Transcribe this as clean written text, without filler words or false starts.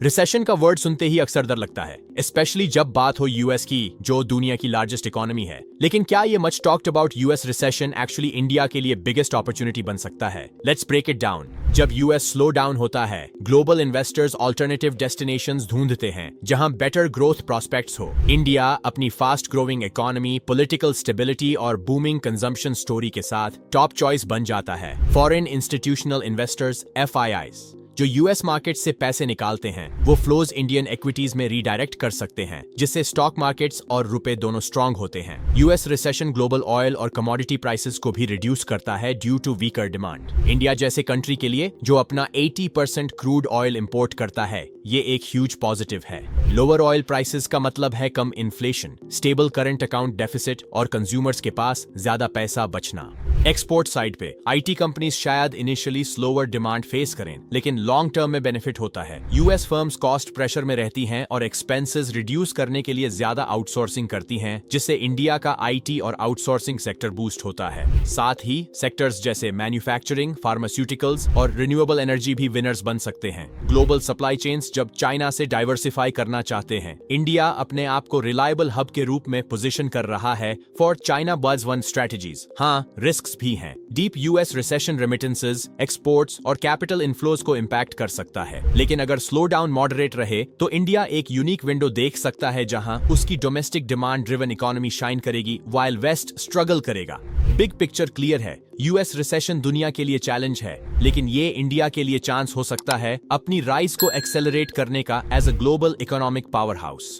Recession का word सुनते ही अक्सर डर लगता है, स्पेशली जब बात हो यूएस की, जो दुनिया की लार्जेस्ट इकोनॉमी है। लेकिन क्या ये much talked about US recession actually India के लिए बिगेस्ट अपॉर्चुनिटी बन सकता है? Let's break it down. जब यूएस स्लो डाउन होता है, ग्लोबल इन्वेस्टर्स ऑल्टरनेटिव डेस्टिनेशंस ढूंढते हैं जहां बेटर ग्रोथ प्रोस्पेक्ट्स हो। इंडिया अपनी fast growing economy, political stability और बूमिंग कंजम्पशन स्टोरी के साथ टॉप चॉइस बन जाता है। फॉरेन इंस्टीट्यूशनल इन्वेस्टर्स (FIIs) जो यूएस मार्केट से पैसे निकालते हैं, वो फ्लोज इंडियन इक्विटीज में रीडायरेक्ट कर सकते हैं, जिससे स्टॉक मार्केट्स और रुपए दोनों स्ट्रांग होते हैं। यूएस रिसेशन ग्लोबल ऑयल और कमोडिटी प्राइसेस को भी रिड्यूस करता है due to weaker demand. India जैसे कंट्री के लिए, जो अपना 80% क्रूड ऑयल इंपोर्ट करता है, ये एक ह्यूज पॉजिटिव है। लोअर ऑयल प्राइसेस का मतलब है कम inflation, stable current account deficit और कंज्यूमर्स के पास ज्यादा पैसा बचना। एक्सपोर्ट साइड पे आईटी कंपनीज शायद इनिशियली स्लोअर डिमांड फेस करें, लेकिन लॉन्ग टर्म में बेनिफिट होता है। यूएस फर्म्स कॉस्ट प्रेशर में रहती हैं और एक्सपेंसेस रिड्यूस करने के लिए ज्यादा आउटसोर्सिंग करती हैं, जिससे इंडिया का आईटी और आउटसोर्सिंग सेक्टर बूस्ट होता है। साथ ही सेक्टर्स जैसे मैन्युफैक्चरिंग, फार्मास्यूटिकल्स और रिन्यूएबल एनर्जी भी विनर्स बन सकते हैं। ग्लोबल सप्लाई चेन्स जब चाइना से डाइवर्सिफाई करना चाहते हैं, इंडिया अपने आप को रिलायबल हब के रूप में पोजीशन कर रहा है for China buzz one strategies. हाँ, रिस्क्स भी हैं। Deep US recession remittances, exports और कैपिटल इनफ्लोज को इंपैक्ट कर सकता है, लेकिन अगर स्लो डाउन मॉडरेट रहे तो इंडिया एक यूनिक विंडो देख सकता है जहां उसकी domestic demand driven economy shine करेगी व्हाइल वेस्ट स्ट्रगल करेगा। बिग पिक्चर क्लियर है, यूएस रिसेशन दुनिया के लिए चैलेंज है, लेकिन ये इंडिया के लिए चांस हो सकता है अपनी राइज को एक्सेलरेट करने का as a global economic power house.